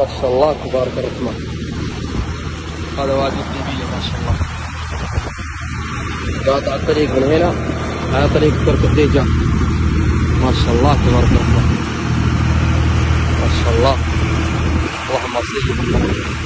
ما شاء الله تبارك الرحمن. هذا وادي الديبية ما شاء الله. قاطع الطريق من هنا على طريق ترك الديجان. ما شاء الله تبارك الرحمن. ما شاء الله. اللهم صل على